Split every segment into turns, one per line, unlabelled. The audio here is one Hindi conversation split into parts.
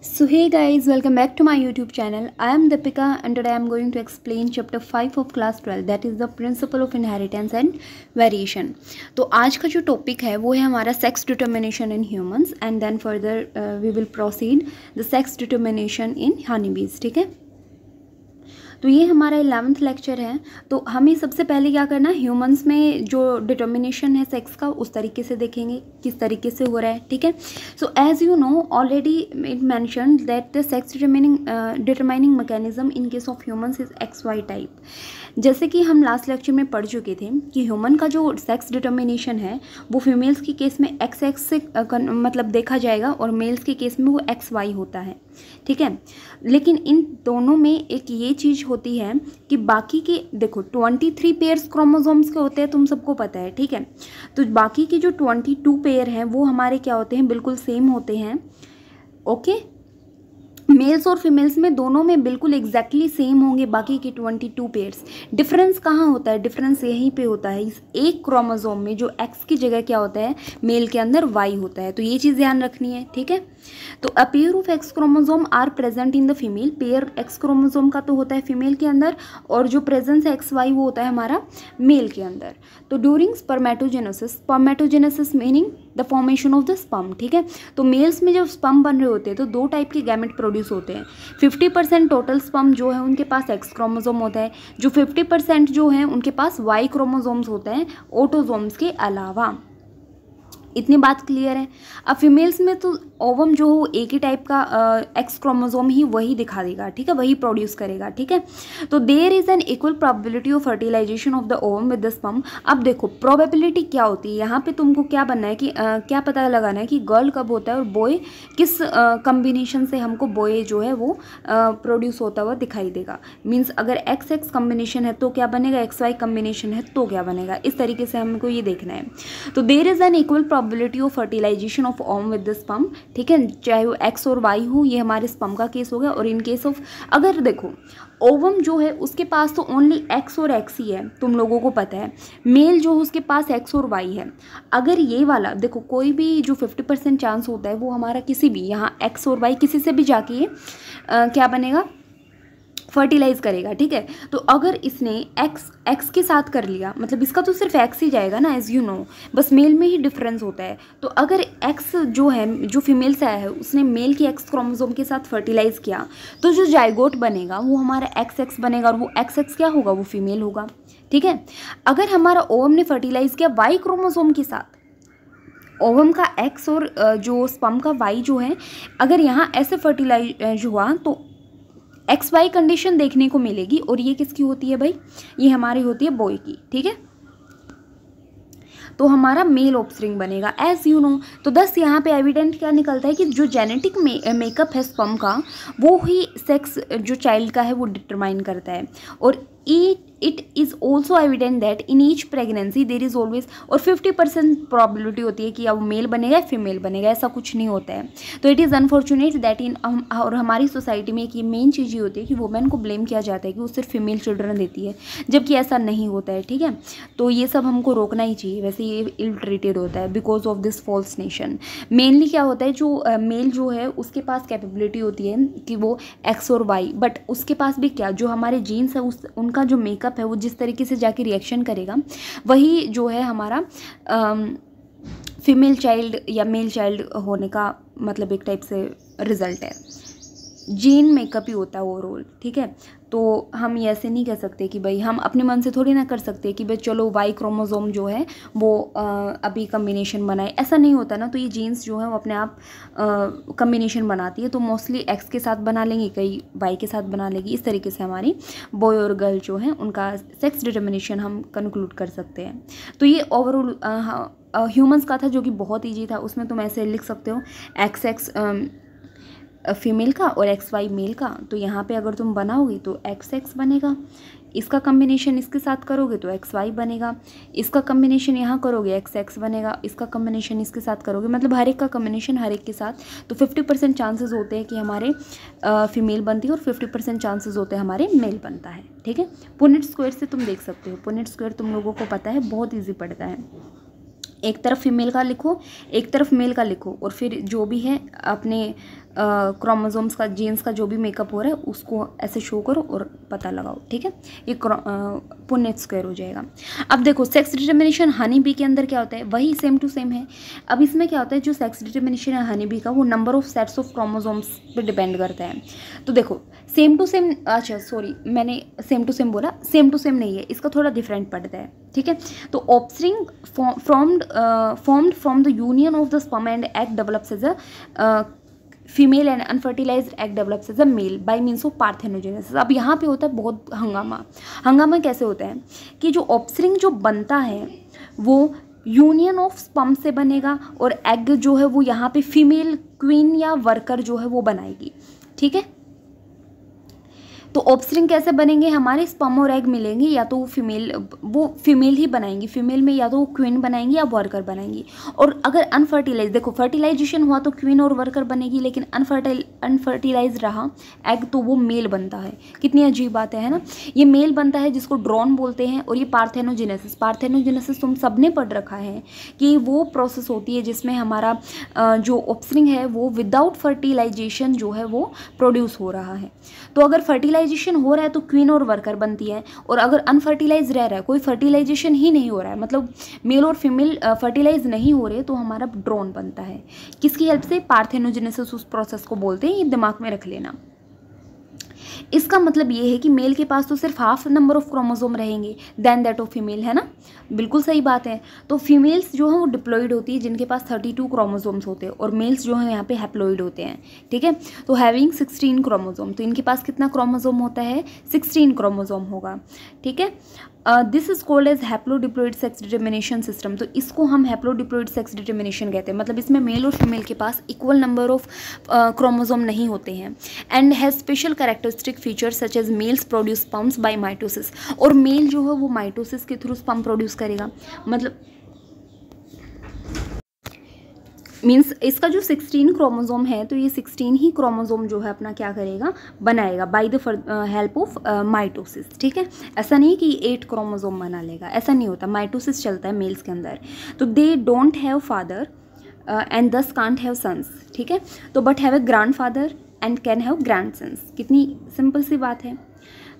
So hey guys, welcome back to my YouTube channel. I am Deepika and today I am going to explain chapter 5 of class 12, that is the principle of inheritance and variation. तो आज का जो टॉपिक है वो है हमारा sex determination in humans and then further we will proceed the sex determination in honeybees. ठीक है, तो ये हमारा 11th लेक्चर है. तो हमें सबसे पहले क्या करना है, ह्यूमंस में जो डिटर्मिनेशन है सेक्स का उस तरीके से देखेंगे किस तरीके से हो रहा है. ठीक है, so as you know already it mention that the sex determining mechanism in case of humans is XY type. जैसे कि हम लास्ट लेक्चर में पढ़ चुके थे कि ह्यूमन का जो सेक्स डिटर्मिनेशन है वो फीमेल्स के केस में XX से मतलब देखा जाएगा और मेल्स के केस में वो XY होता है. ठीक है, लेकिन इन दोनों में एक ये चीज़ होती है कि बाकी के देखो 23 पेयर्स क्रोमोसोम्स के होते हैं, तुम सबको पता है. ठीक है, तो बाकी के जो 22 पेयर हैं वो हमारे क्या होते हैं, बिल्कुल सेम होते हैं. ओके, मेल्स और फीमेल्स में दोनों में बिल्कुल एग्जैक्टली सेम होंगे बाकी के 22 पेयर्स. डिफरेंस कहाँ होता है, डिफरेंस यहीं पे होता है इस एक क्रोमोसोम में जो X की जगह क्या होता है, मेल के अंदर Y होता है. तो ये चीज़ ध्यान रखनी है. ठीक है, तो a pair of X chromosome are present in the female. Pair X chromosome का तो होता है फीमेल के अंदर और जो प्रेजेंस है XY वो होता है हमारा मेल के अंदर. तो during spermatogenesis meaning the formation of the sperm. ठीक है, तो मेल्स में जब स्पर्म बन रहे होते हैं तो दो टाइप के गैमेट प्रोड्यूस होते हैं. 50% टोटल स्पर्म जो है उनके पास X क्रोमोसोम होता है, जो 50% जो है उनके पास Y क्रोमोसोम्स होते हैं ऑटोसोम्स के अलावा. इतनी बात क्लियर है. अब फीमेल्स में तो ओवम जो हो एक ही टाइप का X क्रोमोसोम ही वही दिखा देगा. ठीक है, वही प्रोड्यूस करेगा. ठीक है, तो there is an equal probability of fertilisation of the ovum with the sperm. अब देखो प्रोबेबिलिटी क्या होती है, यहाँ पे तुमको क्या बनना है कि क्या पता लगाना है कि गर्ल कब होता है और बॉय किस कम्बिनेशन से हमको बॉय जो है वो प्रोड्यूस होता हुआ दिखाई देगा. मीन्स अगर XX कम्बिनेशन है तो क्या बनेगा, XY कम्बिनेशन है तो क्या बनेगा. इस तरीके से हमको ये देखना है. तो there is an equal probability of fertilisation of ovum with the sperm. ठीक है, चाहे वो X और Y हो, ये हमारे स्पर्म का केस हो गया. और इन केस ऑफ अगर देखो ओवम जो है उसके पास तो ओनली X और X ही है, तुम लोगों को पता है. मेल जो उसके पास X और Y है. अगर ये वाला देखो कोई भी जो 50% चांस होता है वो हमारा किसी भी यहाँ X और Y किसी से भी जाके क्या बनेगा, फर्टिलाइज करेगा. ठीक है, तो अगर इसने X के साथ कर लिया मतलब इसका तो सिर्फ X ही जाएगा ना, एज यू नो, बस मेल में ही डिफरेंस होता है. तो अगर X जो है जो फीमेल से आया है उसने मेल के X क्रोमोसोम के साथ फर्टिलाइज किया तो जो जाइगोट बनेगा वो हमारा XX बनेगा और वो XX क्या होगा, वो फीमेल होगा. ठीक है, अगर हमारा ओवम ने फर्टिलाइज किया Y क्रोमोसोम के साथ, ओवम का X और जो स्पर्म का Y जो है अगर यहाँ ऐसे फर्टिलाइज हुआ तो XY कंडीशन देखने को मिलेगी. और ये किसकी होती है भाई, ये हमारी होती है बॉय की. ठीक है, तो हमारा मेल ऑफस्प्रिंग बनेगा एज यू नो. तो दस यहाँ पे एविडेंट क्या निकलता है कि जो जेनेटिक मेकअप है स्पर्म का वो ही सेक्स जो चाइल्ड का है वो डिटरमाइन करता है. और it is also evident that in each pregnancy there is always, और 50% प्रॉबिलिटी होती है कि अब मेल बनेगा या फीमेल बनेगा, ऐसा कुछ नहीं होता है. तो it is unfortunate that in और हमारी सोसाइटी में एक ये मेन चीज़ ये होती है कि वुमेन को ब्लेम किया जाता है कि वो सिर्फ फीमेल चिल्ड्रन देती है, जबकि ऐसा नहीं होता है. ठीक है, तो ये सब हमको रोकना ही चाहिए. वैसे ये इल ट्रीटेड होता है because of this false notion. Mainly क्या होता है, जो मेल जो है उसके पास कैपेबिलिटी होती है कि वो X और Y, बट उसके पास भी क्या जो हमारे जीन्स है उनका जो मेकअप है वो जिस तरीके से जाके रिएक्शन करेगा वही जो है हमारा फीमेल चाइल्ड या मेल चाइल्ड होने का मतलब एक टाइप से रिजल्ट है. जीन मेकअप ही होता है ओवरऑल. ठीक है, तो हम ये ऐसे नहीं कह सकते कि भाई हम अपने मन से थोड़ी ना कर सकते कि भाई चलो Y क्रोमोसोम जो है वो अभी कम्बिनेशन बनाए, ऐसा नहीं होता ना. तो ये जीन्स जो है वो अपने आप कम्बिनेशन बनाती है. तो मोस्टली X के साथ बना लेंगे, कई Y के साथ बना लेंगी. इस तरीके से हमारी बॉय और गर्ल जो है उनका सेक्स डिटर्मिनेशन हम कंक्लूड कर सकते हैं. तो ये ओवरऑल ह्यूमंस का था जो कि बहुत ईजी था. उसमें तुम ऐसे लिख सकते हो XX फीमेल का और XY मेल का. तो यहाँ पे अगर तुम बनाओगे तो XX बनेगा, इसका कम्बिनेशन इसके साथ करोगे तो XY बनेगा, इसका कम्बिनेशन यहाँ करोगे XX बनेगा, इसका कम्बिनेशन इसके साथ करोगे, मतलब हर एक का कम्बिनेशन हर एक के साथ. तो 50% चांसेस होते हैं कि हमारे फीमेल बनती है और 50% चांसेस होते हैं हमारे मेल बनता है. ठीक है, पुनेट स्क्वायर से तुम देख सकते हो. पुनेट स्क्वायर तुम लोगों को पता है, बहुत ईजी पड़ता है. एक तरफ फीमेल का लिखो, एक तरफ मेल का लिखो, और फिर जो भी है अपने क्रोमोसोम्स का, जीन्स का जो भी मेकअप हो रहा है उसको ऐसे शो करो और पता लगाओ, ठीक है। ये पुनेट स्क्वायर हो जाएगा। अब देखो सेक्स डिटर्मिनेशन हनी बी के अंदर क्या होता है, वही सेम टू सेम है। अब इसमें क्या होता है, जो सेक्स डिटर्मिनेशन है हनी बी का, वो number of sets of chromosomes पे डिपेंड करता है। तो देखो सेम टू सेम, अच्छा सॉरी मैंने सेम टू सेम बोला, सेम टू सेम नहीं है, इसका थोड़ा डिफरेंट पड़ता है, ठीक है। तो offspring formed from the union of the sperm and egg develops as a female and unfertilised egg develops as a male by means of parthenogenesis. अब यहाँ पे होता है बहुत हंगामा कैसे होता है कि जो ऑफस्प्रिंग जो बनता है वो यूनियन ऑफ स्पर्म से बनेगा, और एग जो है वो यहाँ पे फीमेल क्वीन या वर्कर जो है वो बनाएगी, ठीक है। तो ऑफस्प्रिंग कैसे बनेंगे, हमारे स्पर्म और एग मिलेंगे, या तो वो फीमेल ही बनाएंगी, फीमेल में या तो वो क्वीन बनाएंगी या वर्कर बनाएंगी। और अगर अनफर्टिलाइज, देखो फर्टिलाइजेशन हुआ तो क्वीन और वर्कर बनेगी, लेकिन अनफर्टिलाइज रहा एग तो वो मेल बनता है। कितनी अजीब बात है ना। ये मेल बनता है जिसको ड्रोन बोलते हैं। और ये पार्थेनोजेनेसिस तुम सबने पढ़ रखा है कि वो प्रोसेस होती है जिसमें हमारा जो ऑफस्प्रिंग है वो विदाउट फर्टिलाइजेशन जो है वो प्रोड्यूस हो रहा है। तो अगर फर्टिलाइजेशन हो रहा है तो क्वीन और वर्कर बनती है, और अगर अनफर्टिलाइज रह रहा है, कोई फर्टिलाइजेशन ही नहीं हो रहा है, मतलब मेल और फीमेल फर्टिलाइज नहीं हो रहे, तो हमारा ड्रोन बनता है। किसकी हेल्प से, पार्थेनोजेनेसिस उस प्रोसेस को बोलते हैं, ये दिमाग में रख लेना। इसका मतलब ये है कि मेल के पास तो सिर्फ हाफ नंबर ऑफ क्रोमोसोम रहेंगे देन दैट ऑफ फीमेल, है ना, बिल्कुल सही बात है। तो फीमेल्स जो है वो डिप्लॉइड होती है जिनके पास 32 क्रोमोसोम्स होते हैं, और मेल्स जो है यहाँ पे हैप्लॉइड होते हैं, ठीक है। तो हैविंग 16 क्रोमोसोम, तो इनके पास कितना क्रोमोसोम होता है, 16 क्रोमोसोम होगा, ठीक है। This is called as haplodiploid sex determination system. तो इसको हम हैप्लोडिप्लॉइड सेक्स डिटर्मिनेशन कहते हैं, मतलब इसमें मेल और फीमेल के पास इक्वल नंबर ऑफ क्रोमोसोम नहीं होते हैं, and has special characteristic features such as males produce sperms by mitosis. और मेल जो है वो माइटोसिस के थ्रू स्पर्म प्रोड्यूस करेगा, मतलब मीन्स इसका जो 16 क्रोमोसोम है, तो ये 16 ही क्रोमोसोम जो है अपना क्या करेगा, बनाएगा by the help of mitosis, ठीक है। ऐसा नहीं कि 8 क्रोमोसोम बना लेगा, ऐसा नहीं होता, माइटोसिस चलता है मेल्स के अंदर। तो they don't have father and thus can't have sons, ठीक है। तो but have a grand father and can have grand sons. कितनी सिंपल सी बात है।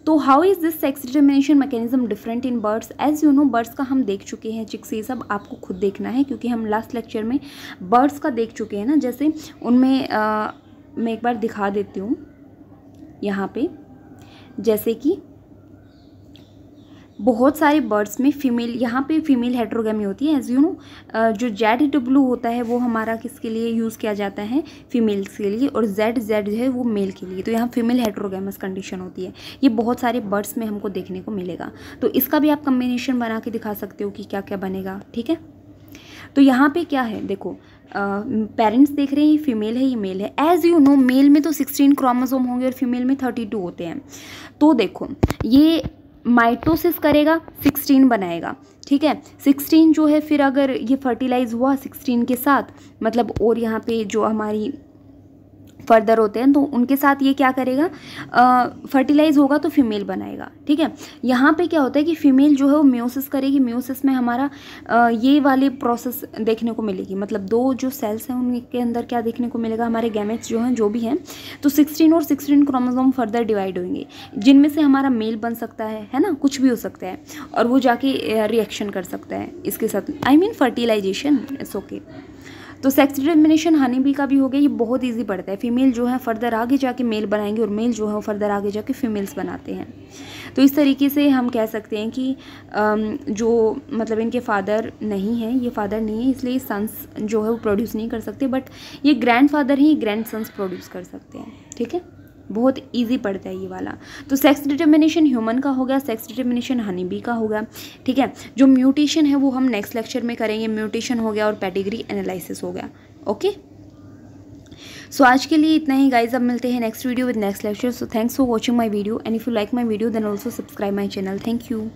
तो how is this sex determination mechanism different in birds, as you know birds का हम देख चुके हैं, चिक्स, ये सब आपको खुद देखना है क्योंकि हम लास्ट लेक्चर में बर्ड्स का देख चुके हैं ना। जैसे उनमें मैं एक बार दिखा देती हूँ यहाँ पे, जैसे कि बहुत सारे बर्ड्स में फीमेल, यहाँ पे फीमेल हेट्रोगेमी होती है, एज यू नो। जो ZW होता है वो हमारा किसके लिए यूज़ किया जाता है, फीमेल्स के लिए, और ZZ है वो मेल के लिए। तो यहाँ फीमेल हेट्रोगेमस कंडीशन होती है। ये बहुत सारे बर्ड्स में हमको देखने को मिलेगा। तो इसका भी आप कम्बिनेशन बना के दिखा सकते हो कि क्या क्या बनेगा, ठीक है। तो यहाँ पे क्या है, देखो पेरेंट्स देख रहे हैं, ये फीमेल है, ये मेल है। एज यू नो मेल में तो 16 क्रोमोसोम होंगे और फीमेल में 32 होते हैं। तो देखो ये माइटोसिस करेगा, 16 बनाएगा, ठीक है। 16 जो है फिर अगर ये फर्टिलाइज हुआ 16 के साथ, मतलब और यहाँ पे जो हमारी फर्दर होते हैं तो उनके साथ ये क्या करेगा, फर्टिलाइज होगा तो फीमेल बनाएगा, ठीक है। यहाँ पे क्या होता है कि फीमेल जो है वो म्योसिस करेगी। म्योसिस में हमारा ये वाले प्रोसेस देखने को मिलेगी, मतलब दो जो सेल्स हैं उनके अंदर क्या देखने को मिलेगा, हमारे गैमेट्स जो हैं जो भी हैं, तो 16 और 16 क्रोमोसोम फर्दर डिवाइड होंगे, जिनमें से हमारा मेल बन सकता है ना, कुछ भी हो सकता है, और वो जाके रिएक्शन कर सकता है इसके साथ, I mean fertilisation, it's okay. तो सेक्स डिटर्मिनेशन हनी बी का भी हो गया, ये बहुत इजी पड़ता है। फीमेल जो है फर्दर आगे जाके मेल बनाएंगे, और मेल जो है वो फर्दर आगे जाके फीमेल्स बनाते हैं। तो इस तरीके से हम कह सकते हैं कि जो मतलब इनके फादर नहीं है, ये फादर नहीं है, इसलिए सन्स जो है वो प्रोड्यूस नहीं कर सकते, बट ये ग्रैंड फादर ही ग्रैंड सन्स प्रोड्यूस कर सकते हैं, ठीक है। बहुत इजी पड़ता है ये वाला। तो सेक्स डिटर्मिनेशन ह्यूमन का हो गया, सेक्स डिटर्मिनेशन हनी बी का हो गया, ठीक है। जो म्यूटेशन है वो हम नेक्स्ट लेक्चर में करेंगे। म्यूटेशन हो गया और पेडिग्री एनालिसिस हो गया, ओके। सो आज के लिए इतना ही गाइज, अब मिलते हैं next video with next lecture. So thanks for watching my video, and if you like my video then also subscribe my channel. Thank you.